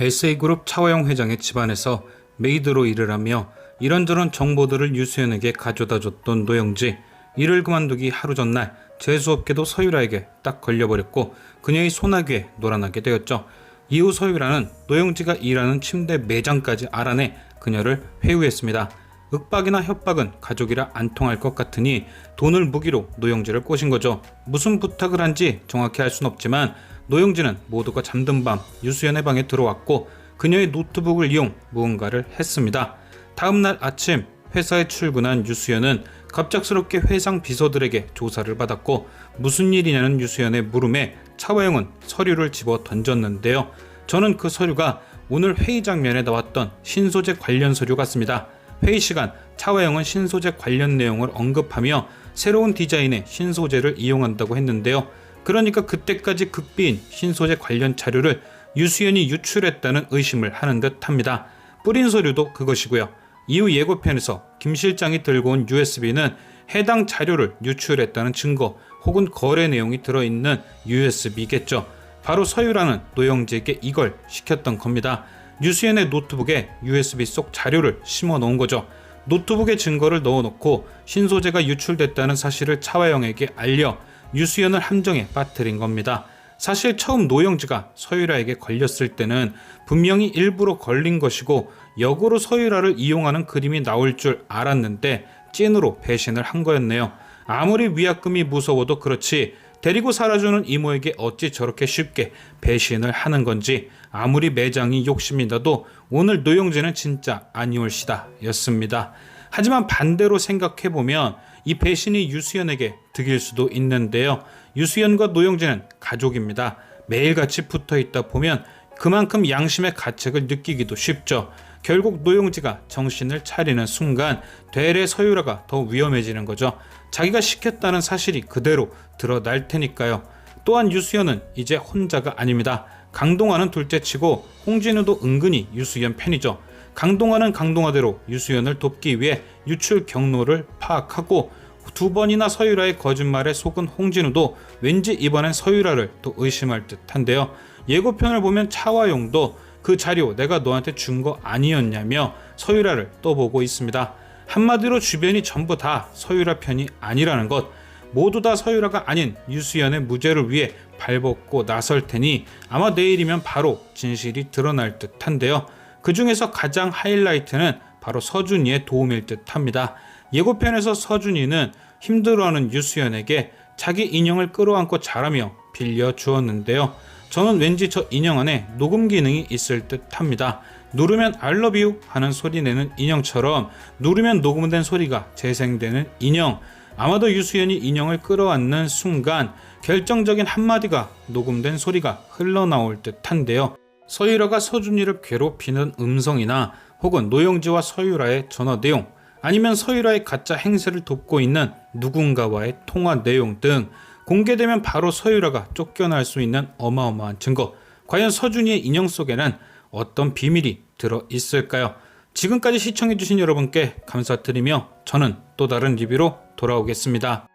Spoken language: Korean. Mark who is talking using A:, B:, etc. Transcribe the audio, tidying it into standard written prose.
A: SA그룹 차화영 회장의 집안에서 메이드로 일을 하며 이런저런 정보들을 유수연에게 가져다 줬던 노영지. 일을 그만두기 하루 전날 재수없게도 서유라에게 딱 걸려버렸고 그녀의 소나기에 놀아나게 되었죠. 이후 서유라는 노영지가 일하는 침대 매장까지 알아내 그녀를 회유했습니다. 윽박이나 협박은 가족이라 안 통할 것 같으니 돈을 무기로 노영지를 꼬신 거죠. 무슨 부탁을 한지 정확히 알 순 없지만 노영지는 모두가 잠든 밤 유수연의 방에 들어왔고 그녀의 노트북을 이용 무언가를 했습니다. 다음날 아침 회사에 출근한 유수연은 갑작스럽게 회상 비서들에게 조사를 받았고 무슨 일이냐는 유수연의 물음에 차화영은 서류를 집어 던졌는데요. 저는 그 서류가 오늘 회의 장면에 나왔던 신소재 관련 서류 같습니다. 회의 시간 차화영은 신소재 관련 내용을 언급하며 새로운 디자인의 신소재를 이용한다고 했는데요. 그러니까 그때까지 극비인 신소재 관련 자료를 유수연이 유출했다는 의심을 하는 듯 합니다. 뿌린 서류도 그것이고요. 이후 예고편에서 김 실장이 들고 온 USB는 해당 자료를 유출했다는 증거 혹은 거래 내용이 들어있는 USB겠죠. 바로 서유라는 노영지에게 이걸 시켰던 겁니다. 유수연의 노트북에 USB 속 자료를 심어 놓은 거죠. 노트북에 증거를 넣어놓고 신소재가 유출됐다는 사실을 차화영에게 알려 유수연을 함정에 빠뜨린 겁니다. 사실 처음 노영지가 서유라에게 걸렸을 때는 분명히 일부러 걸린 것이고 역으로 서유라를 이용하는 그림이 나올 줄 알았는데 찐으로 배신을 한 거였네요. 아무리 위약금이 무서워도 그렇지 데리고 살아주는 이모에게 어찌 저렇게 쉽게 배신을 하는 건지 아무리 매장이 욕심이 나도 오늘 노영지는 진짜 아니올시다 였습니다. 하지만 반대로 생각해보면 이 배신이 유수연에게 득일 수도 있는데요. 유수연과 노영지는 가족입니다. 매일같이 붙어있다 보면 그만큼 양심의 가책을 느끼기도 쉽죠. 결국 노영지가 정신을 차리는 순간 되레 서유라가 더 위험해지는 거죠. 자기가 시켰다는 사실이 그대로 드러날 테니까요. 또한 유수연은 이제 혼자가 아닙니다. 강동원은 둘째치고 홍진우도 은근히 유수연 팬이죠. 강동원은 강동원대로 유수연을 돕기 위해 유출 경로를 파악하고 두 번이나 서유라의 거짓말에 속은 홍진우도 왠지 이번엔 서유라를 또 의심할 듯한데요. 예고편을 보면 차화용도 그 자료 내가 너한테 준 거 아니었냐며 서유라를 떠보고 있습니다. 한마디로 주변이 전부 다 서유라 편이 아니라는 것, 모두 다 서유라가 아닌 유수연의 무죄를 위해 발벗고 나설 테니 아마 내일이면 바로 진실이 드러날 듯한데요. 그 중에서 가장 하이라이트는 바로 서준이의 도움일 듯합니다. 예고편에서 서준이는 힘들어하는 유수연에게 자기 인형을 끌어안고 자라며 빌려주었는데요. 저는 왠지 저 인형 안에 녹음 기능이 있을 듯합니다. 누르면 I love you 하는 소리 내는 인형처럼 누르면 녹음된 소리가 재생되는 인형. 아마도 유수연이 인형을 끌어안는 순간 결정적인 한마디가 녹음된 소리가 흘러나올 듯한데요. 서유라가 서준이를 괴롭히는 음성이나 혹은 노영지와 서유라의 전화 내용, 아니면 서유라의 가짜 행세를 돕고 있는 누군가와의 통화 내용 등 공개되면 바로 서유라가 쫓겨날 수 있는 어마어마한 증거. 과연 서준이의 인형 속에는 어떤 비밀이 들어있을까요? 지금까지 시청해주신 여러분께 감사드리며 저는 또 다른 리뷰로 돌아오겠습니다.